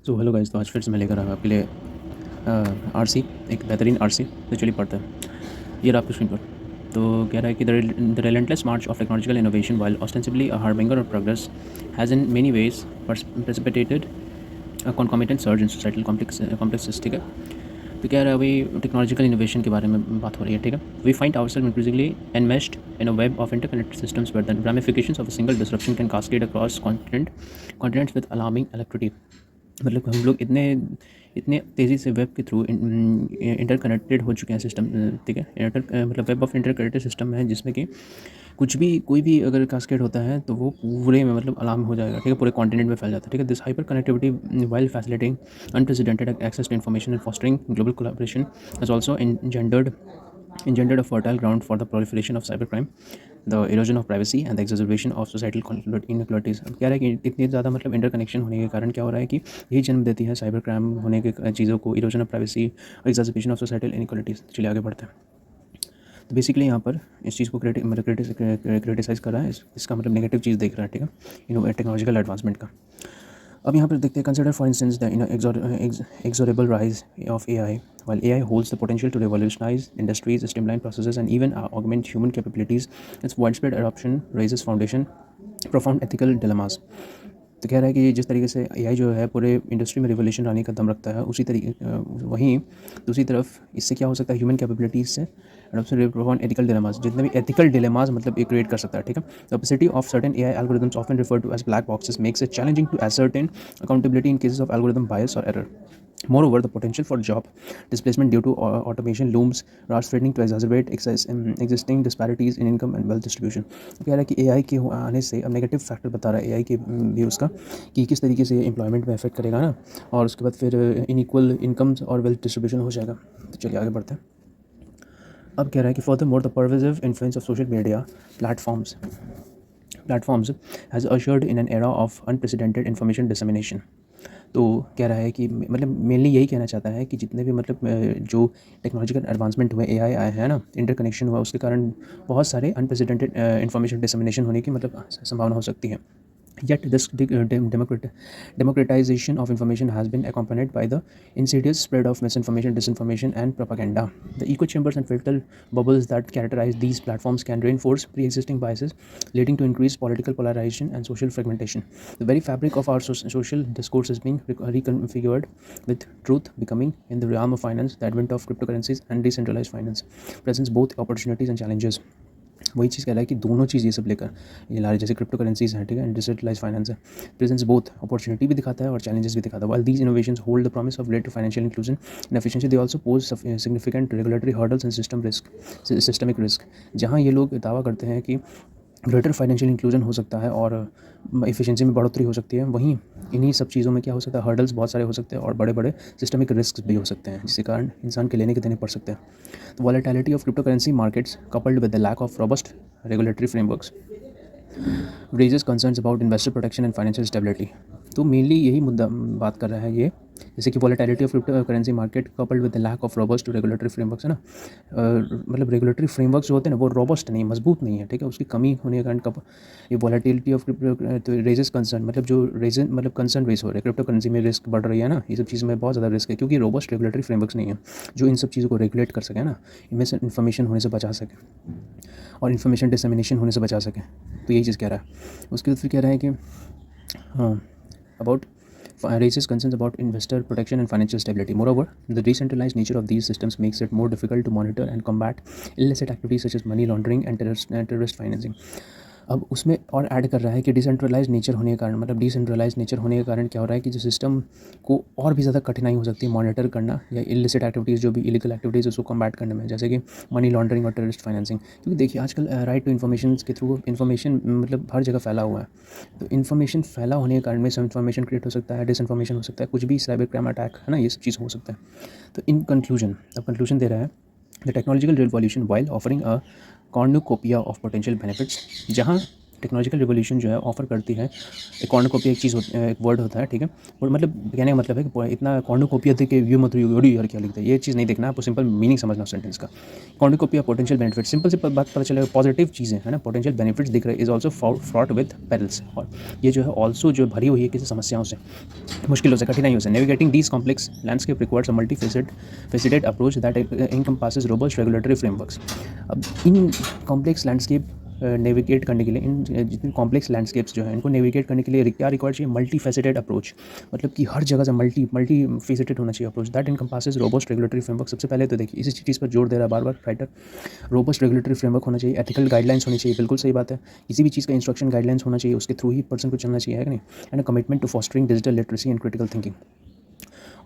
तो hello guys, तो आज फिर से मैं लेकर आया आपके लिए आरसी, एक बेहतरीन आरसी। तो चलिए पढ़ते हैं। ये रहा आपकी स्क्रीन पर। तो कह रहा है कि the relentless march of technological innovation, while ostensibly a harbinger of progress, has in many ways precipitated a concomitant surge in societal complexes। ठीक है, तो कह रहा है अभी टेक्नोलॉजिकल इनोवेशन के बारे में बात हो रही है। ठीक है, we find ourselves increasingly enmeshed in a web of interconnected systems where the ramifications of a single disruption can cascade across continents with alarming alacrity। मतलब हम लोग इतने इतने तेज़ी से वेब के थ्रू इंटरकनेक्टेड हो चुके हैं सिस्टम। ठीक है, मतलब वेब ऑफ इंटरकनेक्टेड सिस्टम है जिसमें कि कुछ भी कोई भी अगर कास्केड होता है तो वो पूरे में मतलब अलार्म हो जाएगा। ठीक है, पूरे कॉन्टिनेंट में फैल जाता है। ठीक है, this hyper connectivity while facilitating unprecedented access to information and fostering global collaboration has also engendered a fertile ground for the proliferation of cybercrime, the erosion of privacy and the exacerbation of societal inequalities। अब क्या रहा है कि इतनी ज़्यादा मतलब interconnection होने के कारण क्या हो रहा है कि यही जन्म देती है साइबर क्राइम होने के चीज़ों को, इरोजन ऑफ प्राइवेसी और एक्साजर्बेशन ऑफ सोसाइटल इनइक्वालिटीज़। चलिए आगे बढ़ते हैं। तो बेसिकली यहाँ पर इस चीज़ को क्रिटिसाइज़ कर रहा है, इसका मतलब नेगेटिव चीज़ देख रहा है। ठीक है, टेक्नोलॉजिकल एडवांसमेंट का। अब यहाँ पर देखते हैं, consider for instance the exorable rise of AI। While AI holds the potential to revolutionize industries, streamline processes, and even augment human capabilities, its widespread adoption raises profound ethical dilemmas। तो कह रहा है कि जिस तरीके से AI जो है पूरे इंडस्ट्री में रिवोल्यूशन लाने का दम रखता है, उसी तरीके वहीं दूसरी तरफ इससे क्या हो सकता है, ह्यूमन कैपेबिलिटीज़ से एडॉप्शन प्रोफाउंड एथिकल डिलेमास। जितने भी एथिकल डिलेमास मतलब ये क्रिएट कर सकता है। ठीक है, the opacity of certain AI algorithms often referred to as black boxes makes it challenging to ascertain accountability in cases of algorithm bias or error। Moreover, the potential for job displacement due to automation looms, thus threatening to exacerbate existing disparities in income and wealth distribution। कह रहा है कि AI के आने से, अब negative factor बता रहा है AI के व्यूज़ का कि किस तरीके से एम्प्लॉयमेंट में इफेक्ट करेगा ना, और उसके बाद फिर इनइक्वल इनकम्स और वेल्थ डिस्ट्रीब्यूशन हो जाएगा। तो चलिए आगे बढ़ते हैं। अब कह रहा है कि further more the pervasive influence of social media platforms has ushered in an era of unprecedented information dissemination। तो कह रहा है कि मतलब मेनली यही कहना चाहता है कि जितने भी मतलब जो टेक्नोलॉजिकल एडवांसमेंट हुए, AI आए हैं ना, इंटरकनेक्शन हुआ, उसके कारण बहुत सारे अनप्रेसिडेंटेड इन्फॉर्मेशन डिसमिनेशन होने की मतलब संभावना हो सकती है। Yet this democratization of information has been accompanied by the insidious spread of misinformation, disinformation, and propaganda. The echo chambers and filter bubbles that characterize these platforms can reinforce pre-existing biases, leading to increased political polarization and social fragmentation. The very fabric of our social discourse is being reconfigured, with truth becoming, in the realm of finance, the advent of cryptocurrencies and decentralized finance presents both opportunities and challenges। वही चीज़ कह रहा है कि दोनों चीज़ ये सब लेकर ये ला रहे, जैसे क्रिप्टो करेंसीज हैं, ठीक है, एंड डिजिटलाइज फाइनेंस है, प्रेजेंट्स बोथ अपॉर्चुनिटी भी दिखाता है और चैलेंजेस भी दिखाता है। While these innovations hold the promise of greater financial inclusion and efficiency, they also pose significant regulatory hurdles and systemic risk. जहाँ ये लोग दावा करते हैं कि ग्रेटर फाइनेंशियल इंक्लूजन हो सकता है और एफिशिएंसी में बढ़ोतरी हो सकती है, वहीं इन्हीं सब चीज़ों में क्या हो सकता है, हर्डल्स बहुत सारे हो सकते हैं और बड़े बड़े सिस्टमिक रिस्क भी हो सकते हैं, जिसके कारण इंसान के लेने के देने पड़ सकते हैं। The volatility of cryptocurrency markets, coupled with the lack of robust regulatory frameworks, raises concerns about investor protection and financial stability। तो मेनली यही मुद्दा बात कर रहा है ये, जैसे कि volatility of crypto currency market coupled with the lack of robust regulatory frameworks है ना, मतलब रेगुलेटरी फ्रेमवर्क्स जो होते हैं ना वो रोबस्ट नहीं, मजबूत नहीं है। ठीक है, उसकी कमी होने के कारण कब ये volatility of crypto raises concern, मतलब जो रेजन मतलब कंसर्न रेज हो रहे हैं, क्रिप्टो करेंसी में रिस्क बढ़ रही है ना, ये सब चीज़ों में बहुत ज़्यादा रिस्क है, क्योंकि रोबस्ट रेगुलेटरी फ्रेमवर्क्स नहीं है जो इन सब चीज़ों को रेगुलेट कर सके ना, इनमें से इन्फॉर्मेशन होने से बचा सके और इन्फॉर्मेशन डिसमिनेशन होने से बचा सके। तो यही चीज़ कह रहा है। उसके बाद फिर कह रहा है कि हाँ, about raises concerns about investor protection and financial stability। Moreover, the decentralized nature of these systems makes it more difficult to monitor and combat illicit activities such as money laundering and terrorist financing। अब उसमें और add कर रहा है कि decentralise nature होने के कारण, मतलब डिसेंट्रलाइज नेचर होने के कारण क्या हो रहा है कि जो सिस्टम को और भी ज़्यादा कठिनाई हो सकती है मॉनिटर करना या इलिसिट एक्टिविटीज़, जो भी इलीगल एक्टिविटीज़ उसको कम्बैट करने में, जैसे कि मनी लॉन्ड्रिंग और टेररिस्ट फाइनेंसिंग। क्योंकि देखिए आजकल राइट टू इन्फॉर्मेशन के थ्रू इन्फॉर्मेशन मतलब हर जगह फैला हुआ है, तो इन्फॉर्मेशन फैला होने के कारण मिस इन्फॉर्मेशन क्रिएट हो सकता है, डिसइन्फॉर्मेशन हो सकता है, कुछ भी साइबर क्राइम अटैक है ना, ये सब चीज़ हो सकता है। तो इन कंक्लूजन, अब कंक्लूजन दे रहा है, the technological revolution while offering a cornucopia of potential benefits, जहाँ टेक्नोलॉजिकल रिवोल्यूशन जो है ऑफर करती है एक कॉर्नुकोपिया, एक चीज़ एक वर्ड होता है, ठीक है। और मतलब कहने का मतलब है कि इतना कॉर्नुकोपिया थे कि यू मत योड़ी यार क्या लिखता है, ये चीज़ नहीं देखना, आपको सिंपल मीनिंग समझना सेंटेंस का। कॉर्नुकोपिया पोटेंशियल बेनिफिट, सिंपल सी बात पता चलेगा, पॉजिटिव चीज़ें है ना, पोटेंशियल बेनिफिट्स दिख रहे, is also fraught with perils, और ये जो है ऑल्सो जो भरी हुई है किसी समस्याओं से, मुश्किलों से, कठिनाइयों से। Navigating these complex landscape requires a multifaceted approach that encompasses robust regulatory frameworks. अब इन कॉम्प्लेक्स लैंडस्केप नेविगेट करने के लिए, इन जितने कॉम्प्लेक्स लैंडस्केप्स जो है इनको नेविगेट करने के लिए क्या रिक्वायर चाहिए, मल्टी फेसिडेड अप्रोच, मतलब कि हर जगह से मल्टी फेसिडेड होना चाहिए approach that encompasses robust regulatory framework. सबसे पहले तो देखिए इसी चीज़ पर जोर दे रहा है बार बार राइटर, रोबस्ट रेगुलेटरी फ्रेमवर्क होना चाहिए, एथिकल गाइडलाइंस होनी चाहिए, बिल्कुल सही बात है, किसी भी चीज़ का इंस्ट्रक्शन गाइडलाइंस होना चाहिए, उसके थ्रू ही पर्सन को चलना चाहिए, है कि नहीं, and commitment to fostering digital literacy and critical thinking.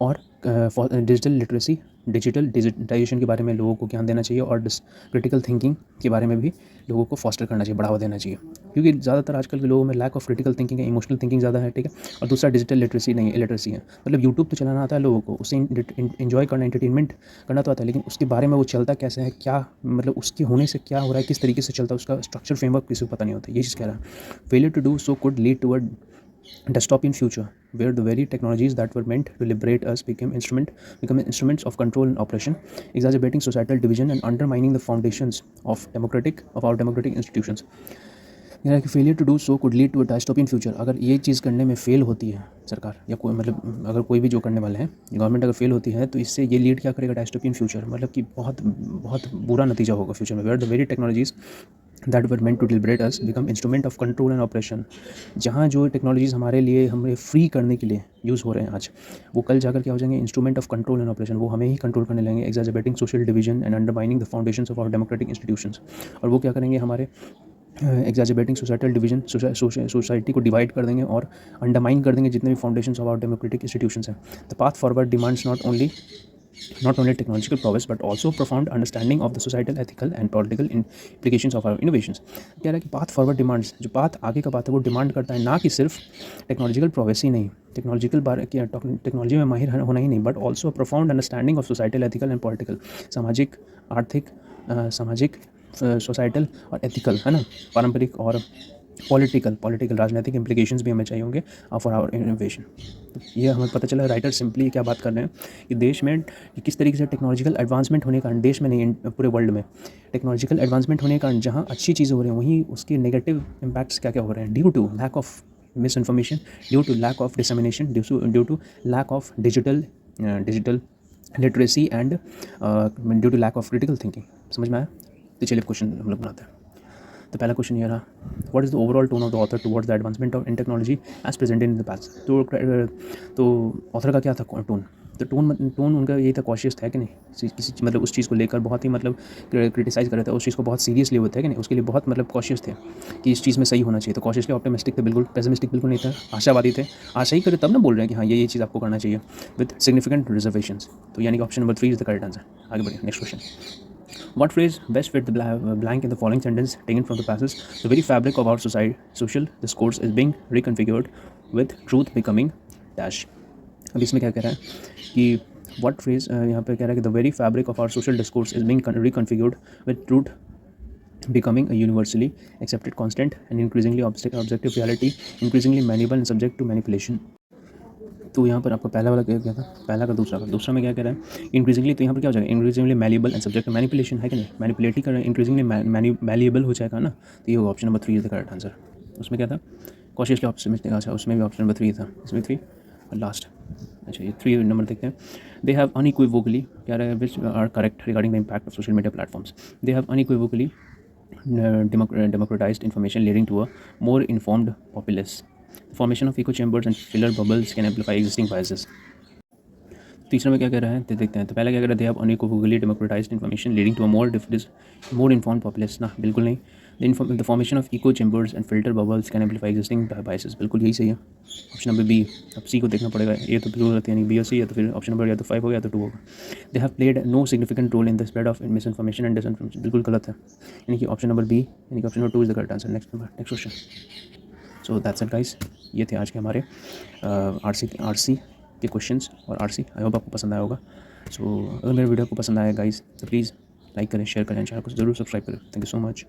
और डिजिटल लिटरेसी, डिजिटल डिजिटाइजेशन के बारे में लोगों को ज्ञान देना चाहिए, और क्रिटिकल थिंकिंग के बारे में भी लोगों को फॉस्टर करना चाहिए, बढ़ावा देना चाहिए, क्योंकि ज़्यादातर आजकल के लोगों में लैक ऑफ क्रिटिकल थिंकिंग है, इमोशनल थिंकिंग ज़्यादा है, ठीक है। और दूसरा डिजिटल लिटरेसी नहीं है, इलिटरेसी है, मतलब यूट्यूब तो चलाना आता है लोगों को, उससे इन्जॉय करना, एंटरटेनमेंट करना तो आता है, लेकिन उसके बारे में वो चलता कैसे है, क्या मतलब उसके होने से क्या हो रहा है, किस तरीके से चलता है, उसका स्ट्रक्चर फ्रेमवर्क किसी को पता नहीं होता, ये चीज़ कह रहा है। Failure to do so could lead to a dystopian future where the very technologies that were meant to liberate us become instruments of control and oppression, exacerbating societal division and undermining the foundations of our democratic institutions. यानी कि failure to do so could lead to a dystopian future. अगर ये चीज़ करने में fail होती है सरकार, या कोई मतलब अगर कोई भी जो करने वाले हैं गवर्नमेंट अगर फेल होती है, तो इससे ये लीड क्या करेगा, डायस्टोपियन फ्यूचर, मतलब कि बहुत बहुत बुरा नतीजा होगा फ्यूचर में, where the very technologies that were meant to liberate us become instrument of control and operation. जहाँ जो टेक्नोलॉजीज़ हमारे लिए, हमें फ्री करने के लिए यूज़ हो रहे हैं आज, वो कल जाकर क्या हो जाएंगे, instrument of control and operation, वो हमें ही कंट्रोल करने लगेंगे, exacerbating social division and undermining the foundations of our democratic institutions. और वो क्या करेंगे, हमारे एग्जैजरबेटिंग सोसाइटल डिवीजन, सोसाइटी को डिवाइड कर देंगे और अंडरमाइन कर देंगे जितने भी foundations of our democratic institutions हैं। The path forward demands not only technological prowess but also profound understanding of the societal, ethical and political implications of our innovations। कह रहा है कि पाथ फॉरवर्ड डिमांड्स, जो पाथ आगे का path है वो डिमांड करता है ना कि सिर्फ टेक्नोलॉजिकल प्रोवेस ही नहीं, टेक्नोलॉजी में माहिर होना ही नहीं, but also profound understanding of societal, ethical and political, सामाजिक, आर्थिक, सामाजिक, सोसाइटल और एथिकल, है ना, पारंपरिक और पॉलिटिकल राजनीतिक इंप्लीकेशंस भी हमें चाहिए होंगे फॉर आवर इनोवेशन। तो ये हमें पता चला राइटर सिंपली क्या बात कर रहे हैं कि देश में किस तरीके से टेक्नोलॉजिकल एडवांसमेंट होने के कारण, देश में नहीं पूरे वर्ल्ड में टेक्नोलॉजिकल एडवांसमेंट होने के कारण जहाँ अच्छी चीज़ें हो रही हैं, वहीं उसके नेगेटिव इम्पैक्ट्स क्या क्या हो रहे हैं, due to lack of misinformation, due to lack of dissemination, due to lack of digital literacy and due to lack of critical thinking. समझ में आया? तो चलिए क्वेश्चन हम लोग बनाते हैं। तो पहला क्वेश्चन ये रहा, what is the overall tone of the author towards the advancement of in technology as presented in the past. तो ऑथर का क्या था टोन, तो टोन उनका यही था, कॉशियस था कि नहीं, किसी मतलब उस चीज़ को लेकर बहुत ही मतलब क्रिटिसाइज़ कर रहे थे, उस चीज़ को बहुत सीरियसली होता है कि नहीं, उसके लिए बहुत मतलब कॉशियस थे कि इस चीज़ में सही होना चाहिए। तो कॉशियसली ऑप्टिमिस्टिक थे, बिल्कुल पेसिमिस्टिक बिल्कुल नहीं था, आशावादी थे, आशा ही करे तब ना बोल रहे हैं कि हाँ ये चीज़ आपको करना चाहिए विद सिग्निफिकेंट रिजर्वेशंस। तो यानी कि option number 3 is the correct answer. आगे बढ़िए, next question. What phrase best fit the blank in the following sentence taken from the passage? The very fabric of our social discourse is being reconfigured with truth becoming dash। अब इसमें क्या कह रहा है कि what phrase यहाँ पे कह रहा है कि the very fabric of our social discourse is being reconfigured with truth becoming a universally accepted constant and increasingly objective reality, increasingly malleable and subject to manipulation। तो यहाँ पर आपका पहला वाला क्या था, पहला का दूसरा में क्या कह रहा है, इंक्रीजिंगली, तो यहाँ पर क्या हो जाएगा, increasingly malleable and subject to manipulation, है कि नहीं, मैनिपुलेट ही कर रहे हैं, इंक्रीजिंगली मैलिएबल हो जाएगा ना, तो ये होगा option number 3 is the correct answer. उसमें क्या था, कॉशियसली ऑप्टिमिस्टिक, अच्छा उसमें भी ऑप्शन नंबर 3 था, इसमें 3 और लास्ट, अच्छा ये 3 नंबर देखते हैं। दे हैव अनइक्विवोकली, क्या रहा है, which are correct regarding the impact of social media platforms. They have unequivocally democratized information leading to a more informed populace. The formation of echo chambers and filler bubbles can amplify existing biases। तीसरा में क्या कह रहा है तो देखते हैं। तो पहला क्या कह रहा है, they have unequivocally democratised information leading to a more informed populace, ना बिल्कुल नहीं। The formation of echo chambers and filter bubbles can amplify existing biases, बिल्कुल यही सही है, ऑप्शन नंबर बी। अब सी को देखना पड़ेगा, ये तो बिल्कुल गलत, यानी बी और सी, या तो फिर ऑप्शन नंबर या तो 5 होगा या तो 2 होगा। They have played no significant role in the spread of misinformation and disinformation, बिल्कुल गलत है, यानी कि ऑप्शन नंबर बी, यानी कि option number 2 is the correct answer. Next question. So that's it guys, ये थे आज के हमारे आरसी के क्वेश्चंस और आरसी। आई होप आपको पसंद आया होगा। सो अगर मेरे वीडियो को पसंद आया गाइस तो प्लीज़ लाइक करें, शेयर करें, चैनल को ज़रूर सब्सक्राइब करें। Thank you so much.